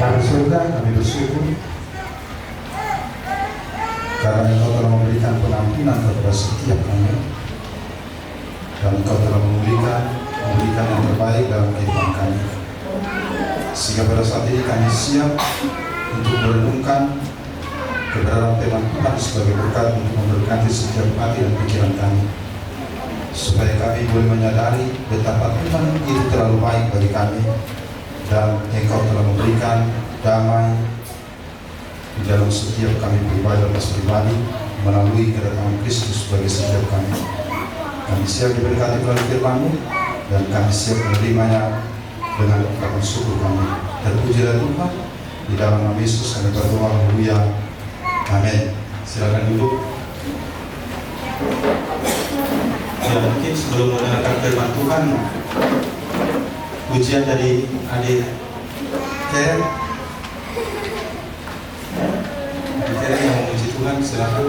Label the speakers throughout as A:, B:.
A: Bapa di surga, kami bersyukur karena Engkau telah memberikan pengampunan kepada setiap kami, dan Engkau telah memberikan yang terbaik dalam kehidupan kami, sehingga pada saat ini kami siap untuk merenungkan kebenaran firman Tuhan sebagai berkat untuk memberkati setiap hati dan pikiran kami, supaya kami boleh menyadari betapa Tuhan itu terlalu baik bagi kami, dan Engkau telah memberikan damai di dalam setiap kami pribadi melalui kedatangan Kristus bagi setiap kami. Kami siap diberkati melalui firman-Mu, dan kami siap menerimanya dengan ucapan syukur kami. Terpujilah Tuhan, di dalam nama Yesus kami berdoa, haleluya, amin. Silakan duduk. Ya, mungkin sebelum mendengarkan firman Tuhan, pujian dari adik Karen. Adik Karen yang memuji Tuhan, silakan.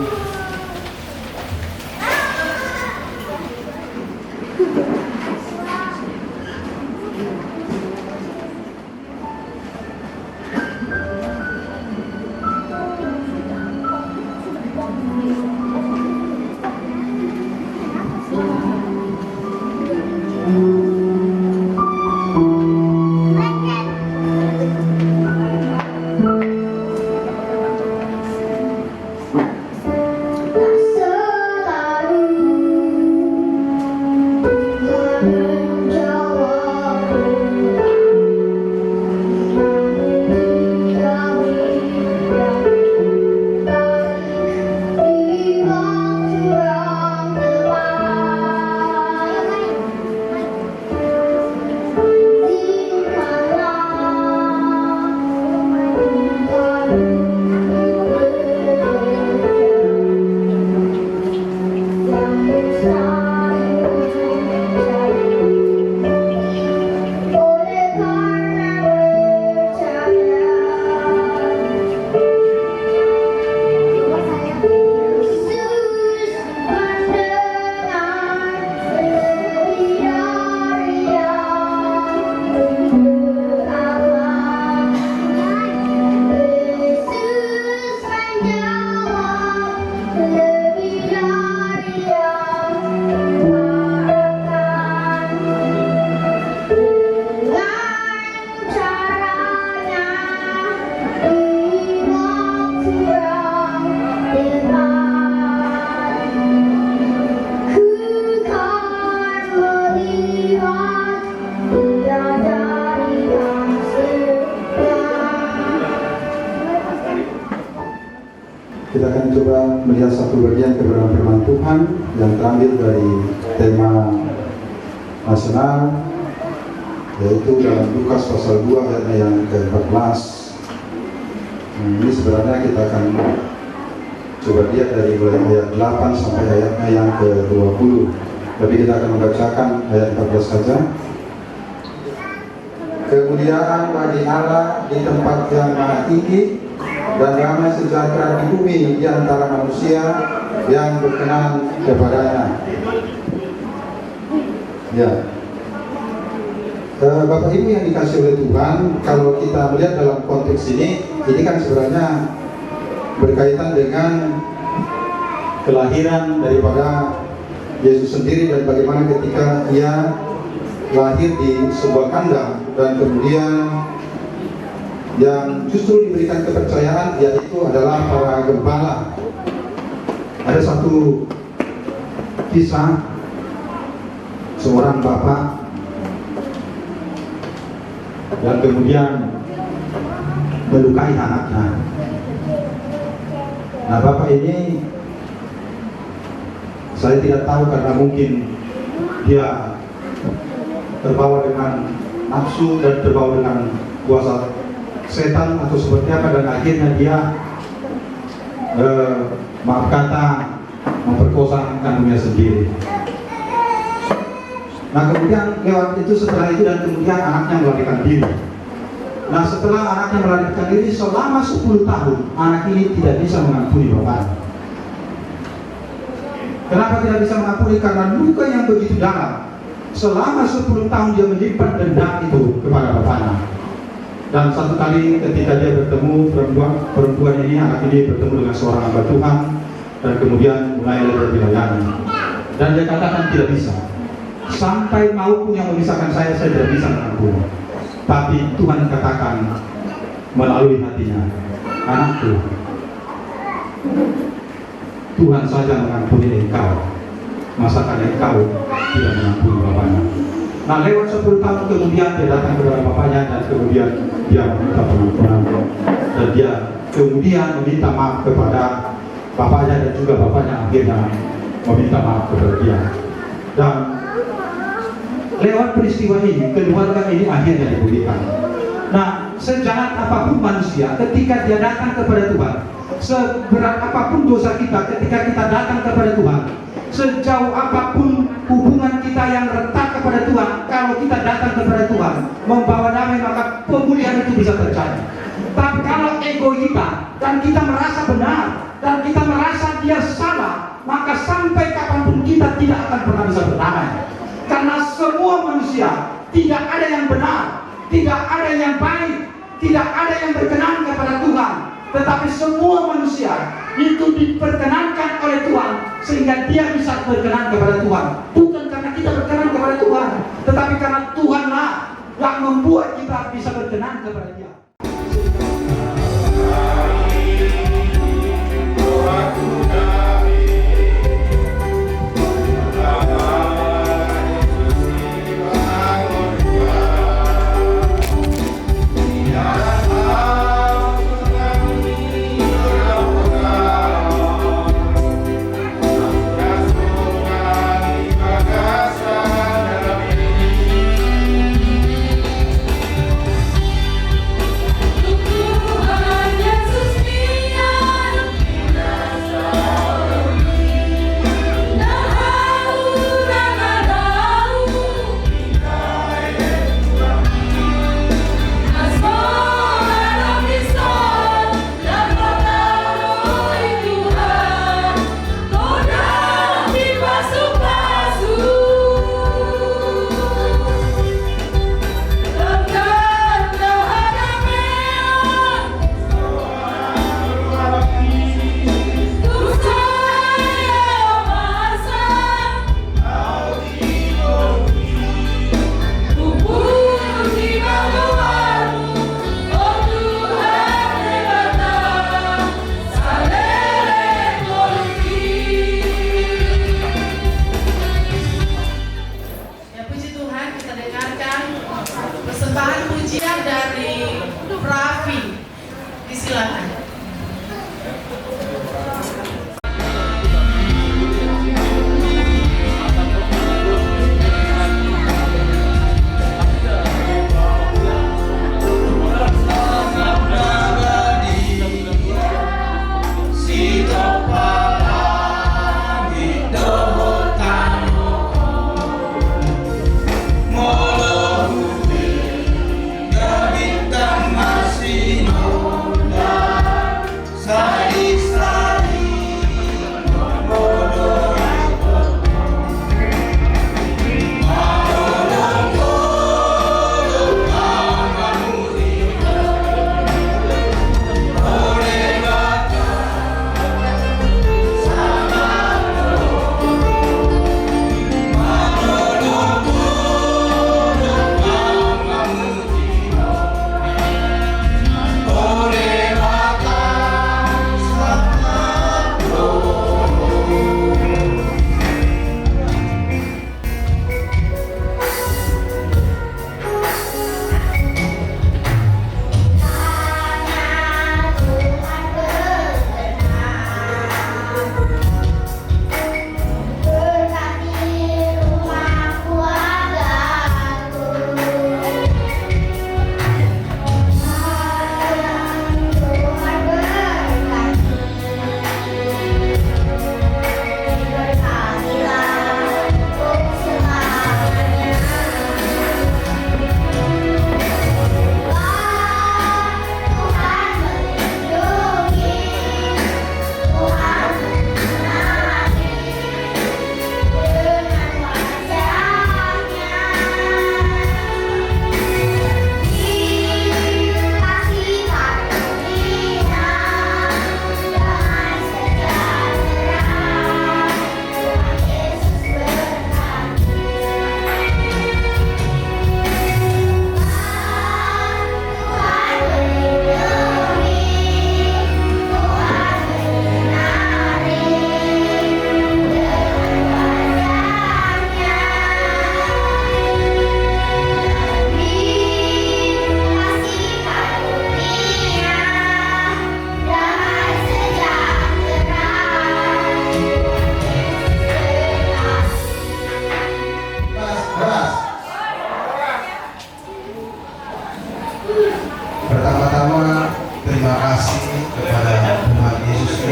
A: Kita akan coba melihat satu bagian kebenaran firman Tuhan yang terambil dari tema nasional, yaitu dalam Lukas pasal 2 ayatnya yang ke-14. Ini sebenarnya kita akan coba lihat dari mulai ayat 8 sampai ayatnya yang ke-20. Tapi kita akan membacakan ayat 14 saja. Kemuliaan bagi Allah di tempat yang maha tinggi, dan damai sejahtera di bumi di antara manusia yang berkenan kepadanya. Ya, Bapak Ibu yang dikasih oleh Tuhan, kalau kita melihat dalam konteks ini kan sebenarnya berkaitan dengan kelahiran daripada Yesus sendiri, dan bagaimana ketika Ia lahir di sebuah kandang, dan kemudian yang justru diberikan kepercayaan yaitu adalah para gembala. Ada satu kisah seorang bapak yang kemudian melukai anaknya. Nah, bapak ini saya tidak tahu, karena mungkin dia terbawa dengan nafsu dan terbawa dengan kuasa setan atau seperti apa, dan akhirnya dia maaf kata memperkosa kandungnya sendiri. Nah, kemudian lewat itu, setelah itu, dan kemudian anaknya melarikan diri. Nah, setelah anaknya melarikan diri selama 10 tahun, anak ini tidak bisa mengampuni bapaknya. Kenapa tidak bisa mengampuni? Karena luka yang begitu dalam. Selama 10 tahun dia menyimpan dendam itu kepada bapaknya.
B: Dan satu kali ketika dia bertemu perempuan ini, anak ini bertemu dengan seorang hamba Tuhan, dan kemudian mulailah dia dilayani. Dan dia katakan tidak bisa. Sampai maupun yang memisahkan saya tidak bisa mengampuni. Tapi Tuhan katakan melalui hatinya, anakku, Tuhan saja mengampuni engkau, masakan engkau tidak mengampuni bapaknya. Nah, lewat 10 tahun kemudian dia datang kepada bapaknya dan kemudian dia meminta pengampunan, dan dia kemudian meminta maaf kepada bapaknya, dan juga bapaknya akhirnya meminta maaf kepada dia. Dan lewat peristiwa ini, keluarga ini akhirnya dipulihkan. Nah, sejahat apapun manusia, ketika dia datang kepada Tuhan, seberat apapun dosa kita, ketika kita datang kepada Tuhan, sejauh apapun hubungan kita yang retak kepada Tuhan, kalau kita datang kepada Tuhan membawa damai, maka pemulihan itu bisa terjadi. Tapi kalau ego kita dan kita merasa benar dan kita merasa dia salah, maka sampai kapanpun kita tidak akan pernah bisa berdamai. Karena semua manusia tidak ada yang benar, tidak ada yang baik, tidak ada yang berkenan kepada Tuhan. Tetapi semua manusia itu diperkenankan oleh Tuhan sehingga dia bisa berkenan kepada Tuhan. Bukan karena kita berkenan kepada Tuhan, tetapi karena Tuhanlah yang membuat kita bisa berkenan kepada Dia.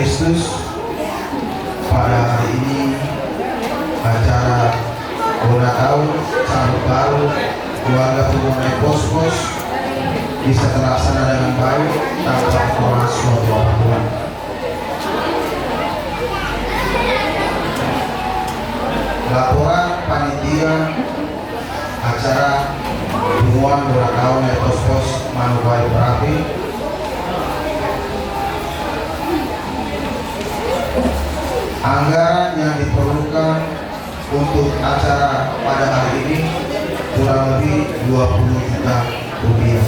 A: Kristus, pada hari ini acara ulang tahun sambut baru keluarga Punggung Pos-Pos bisa terlaksana dengan baik tanpa kekurangan suatu apapun. Laporan panitia acara hubungan ulang tahun Pos-Pos Manokwari Merapi. Anggaran yang diperlukan untuk acara pada hari ini kurang lebih 20 juta rupiah.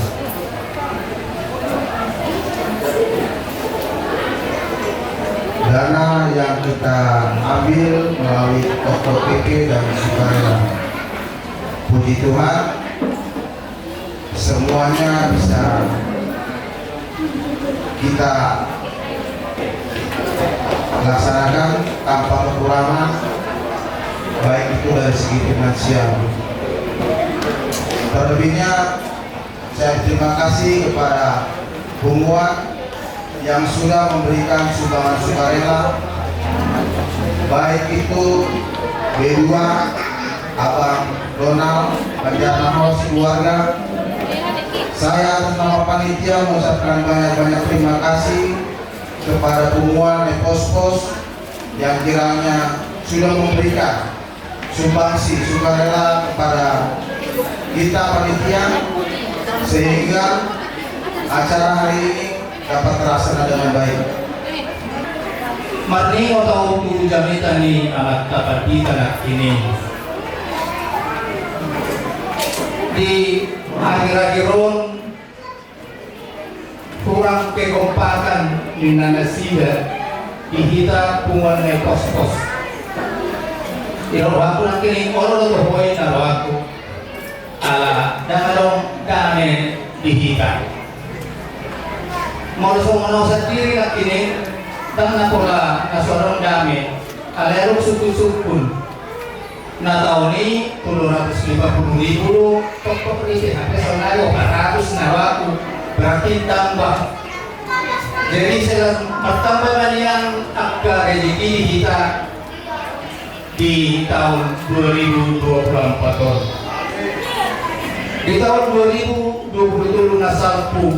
A: Dana yang kita ambil melalui toko PP dan sukarela. Puji Tuhan, semuanya bisa kita laksanakan tanpa kekurangan, baik itu dari segi finansial. Terlebihnya saya terima kasih kepada Bumuan yang sudah memberikan sumbangan sukarela, baik itu B2, Abang Donald, Banjarnahor, keluarga. Saya atas nama panitia mengucapkan banyak-banyak terima kasih kepada Bumuan Pos-Pos yang kiranya sudah memberikan sumbangsi sukarela kepada kita panitia sehingga acara hari ini dapat terlaksana dengan baik.
C: Marni atau tujuh jamita ni amat dapat kita ini di akhir-akhiron kurang kekompakan di nanasida ihita Punggung Pos-Pos. Ilo aku nak kini orang tu boleh naro aku ala dangadong dame dihita. Mau semua sendiri nak kini dan nakola nasorong dame alerok suku-sukun. Na tahun ini 750.000 pokok ini sampai sonario 400 naro aku berarti tambah. Jadi saya bertambah yang agak rezeki kita di tahun 2024. Di tahun 2020 nasalpu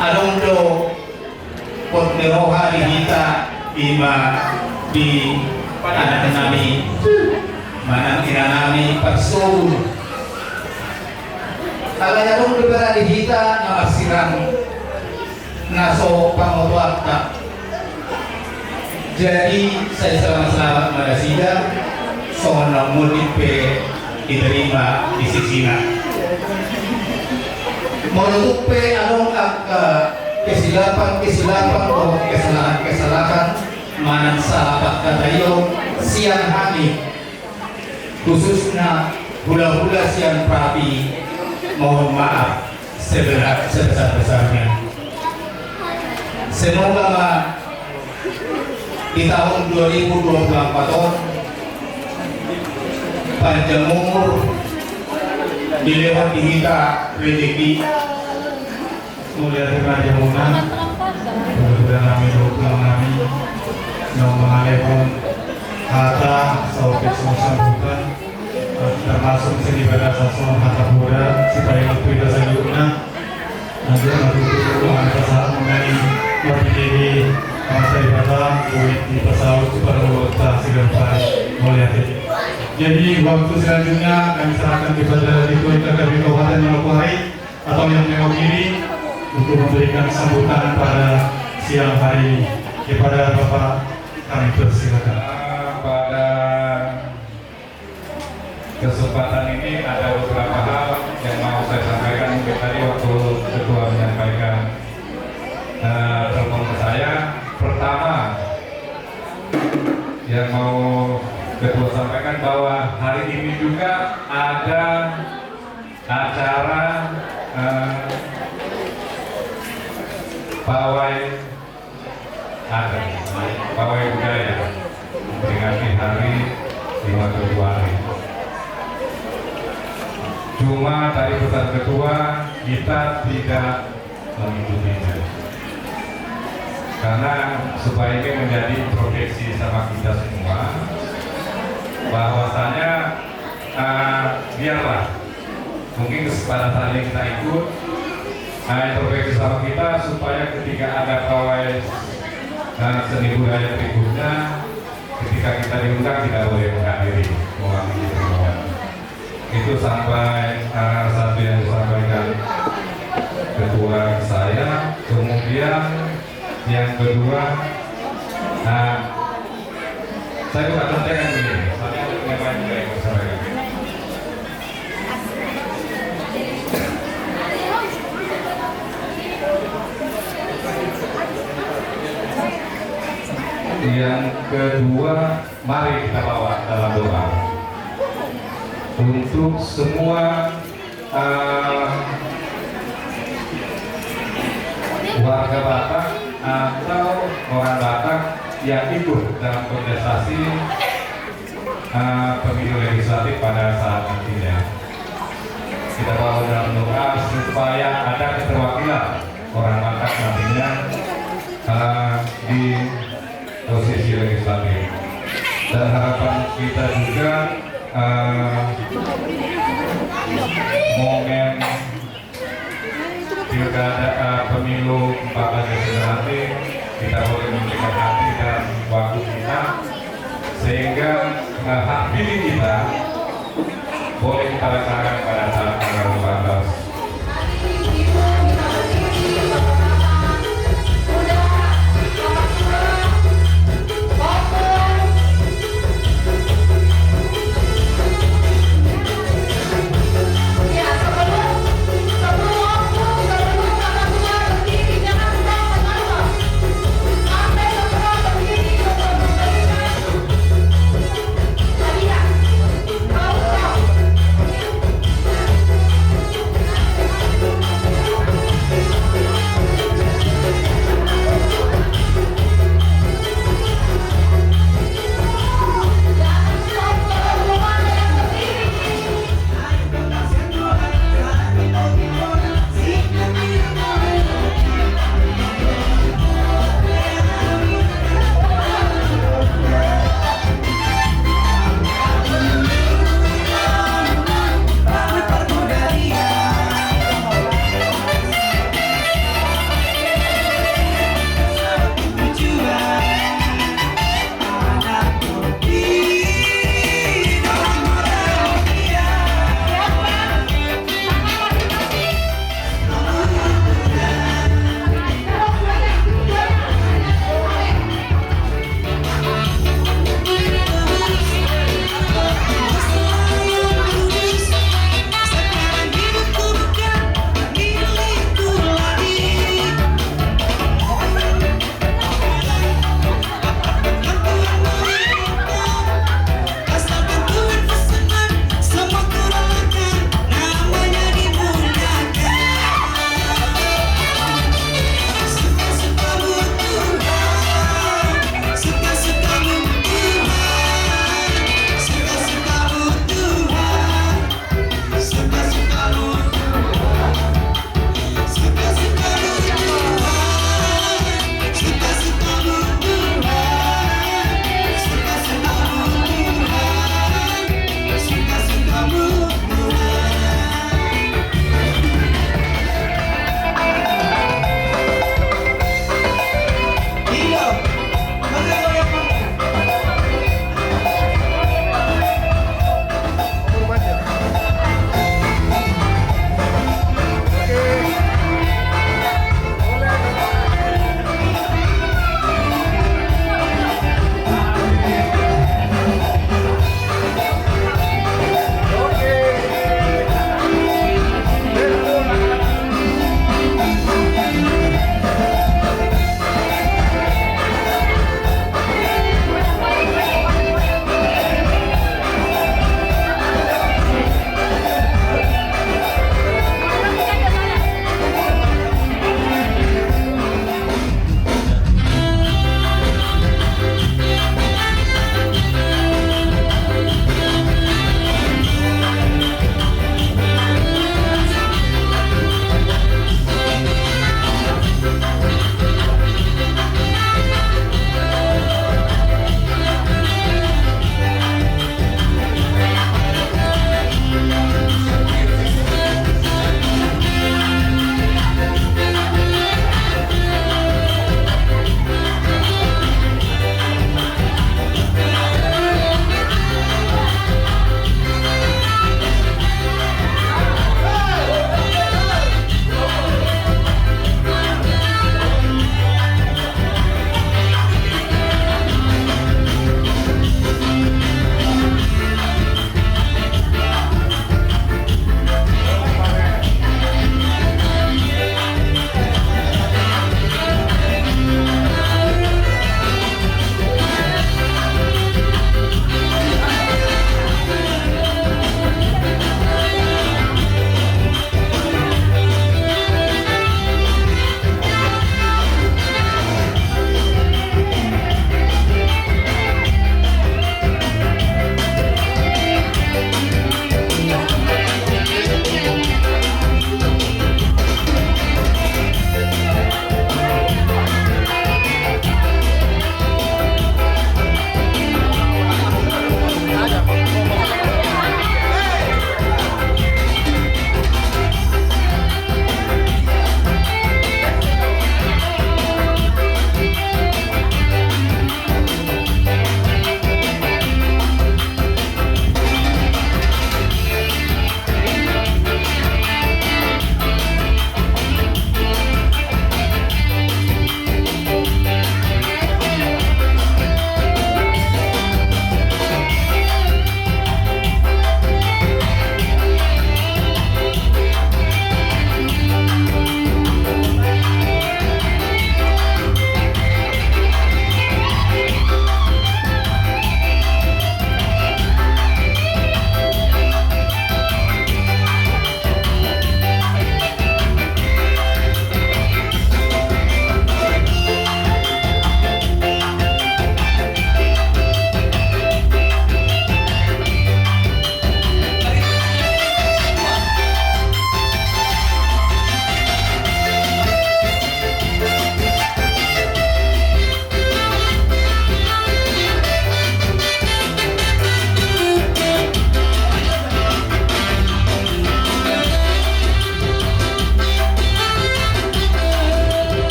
C: adong do pot neroha di kita di anak nami mana kinanami pasul alaya dong beberapa di kita na asiran naso pangotwakta. Jadi saya selamat Malaysia soal multiple diterima di sisinya. Menutup adong kesilapan atau kesalahan manan sahabat katayo siang hari khususnya hula-hula siang prapi, mohon maaf sebesar-besarnya. Semoga di tahun 2024 panjang umur dilewat di kita rezeki mulia terima jamunan mudah kami kami mengalihkan kata sahabat semua bukan termasuk seni pada sasong kata pura supaya lebih dasar guna nanti untuk saat mengenai lebih masa ibadah di pesawat supermotor sigampai mulia. Jadi waktu selanjutnya kami serahkan kepada Dikoi Kabupaten Manokwari atau yang mewakili untuk memberikan sambutan pada siang hari ini. Kepada Bapak kami persilakan.
D: Pada kesempatan ini ada beberapa hal yang mau saya sampaikan. Mungkin tadi waktu ketua menyampaikan telepon ke saya. Pertama yang mau ketua sampaikan bahwa hari ini juga ada acara pawai budaya memperingati hari 5 Februari. Cuma dari pesan ketua kita tidak mengikutinya. karena supaya ini menjadi introspeksi sama kita semua, bahwasanya biarlah mungkin kesempatan hari ini kita ikut introspeksi sama kita, supaya ketika ada pawai seni budaya berikutnya, ketika kita diundang kita boleh menghadiri mewakili semua. Itu sampai satu yang disampaikan ketua saya. Kemudian yang kedua, saya juga sampaikan begini, saya untuk menyampaikan juga yang saya sampaikan. Yang kedua, mari kita bawa dalam doa untuk semua warga Batak atau orang Batak yang ikut dalam kontestasi pemilu legislatif pada saat nantinya. Kita bawa dalam doa supaya ada keterwakilan orang Batak nantinya di posisi legislatif. Dan harapan kita juga momen pilkada pemilu 14 Desember nanti kita boleh memberikan hati dan waktu kita, sehingga hak pilih kita boleh kita rasakan pada saat tanggal 14.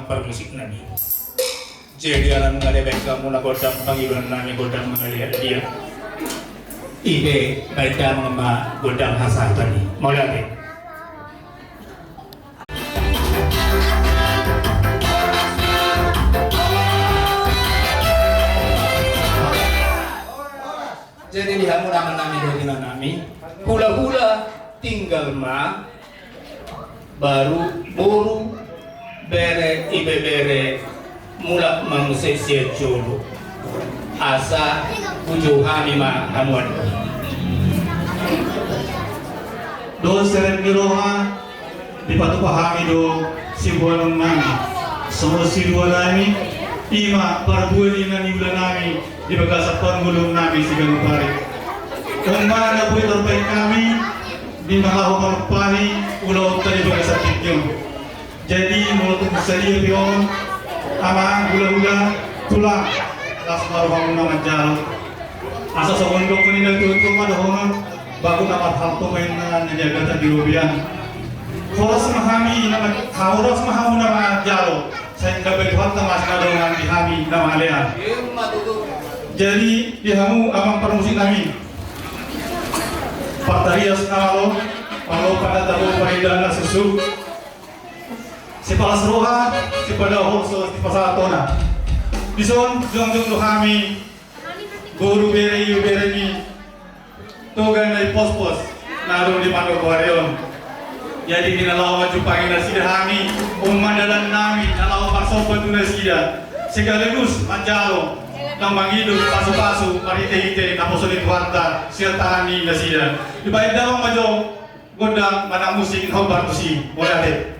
C: amang permusik nami. Jadi alam mengadai kamu nak godam panggilan nami godam mengalir dia. Ibe baca mengemba godam hasan tadi. Mulai. Jadi lihat mula nami dengan nami. Hula-hula tinggal ma baru buru bere ibe bere mula mangsesia jolo asa ujo kami ma hamuan
B: do seret miroha di patupahami do simbolong nami semua sidua nami ima parbuan ina ni ulan nami di bagasapan gulung nami sigang pare Kemana na po terbaik kami di malahu malupahi ulau tadi bagasapit yun. Jadi mulut saya pion ama gula-gula tulang las maruhang na majalo. Asa sa bundok ko nila tuto madahon bago na mahalto kayo na nangyagatan di Rubian. Horas mahami na horas mahamu na majalo. Saya kabel tuhan na mas kadongan di hami na malean. Jadi dihamu amang permusik kami. Partarias kalau pada tahu paridana susu si palas roha si pada hoso si pasatona bison jong do kami guru bere ni togan ay pos naroon di Mando Guarion jadi dinalawa jupangin na sida kami umandalan namin nalawa parsopan na sida sigaligus manjalo nang mangido paso-paso marite-hite tapos ulit warta sirtani na sida dibayad daw majo gondang manang musik hobar tusi molate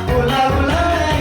E: Hula hula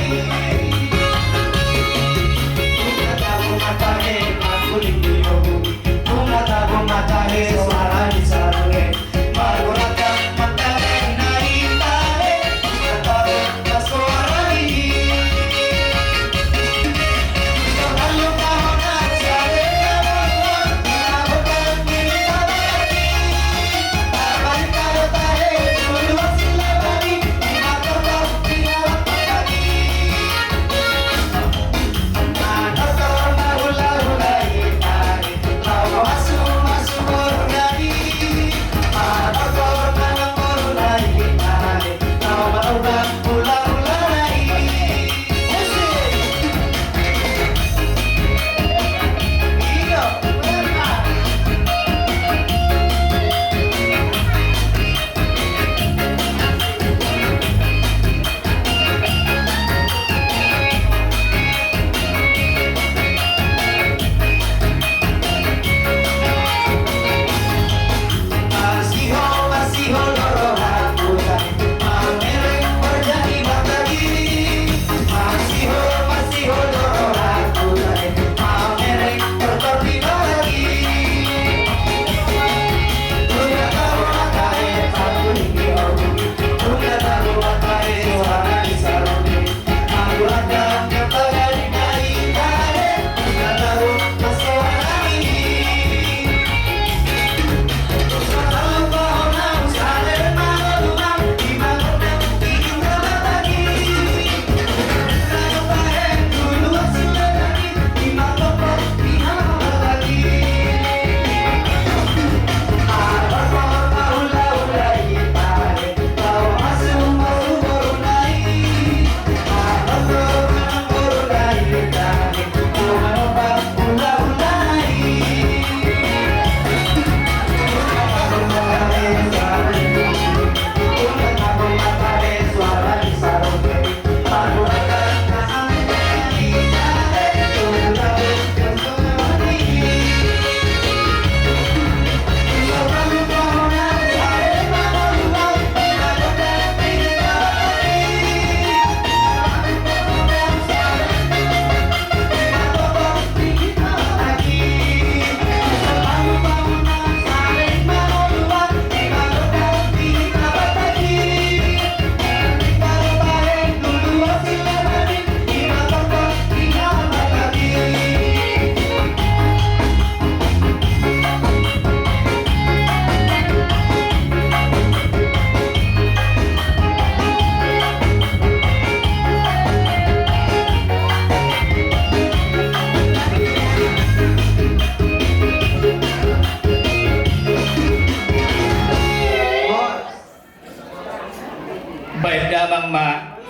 C: lamang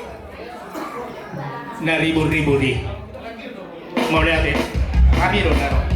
C: na ribu-ribu di. Mau lihat ya? Kami dong,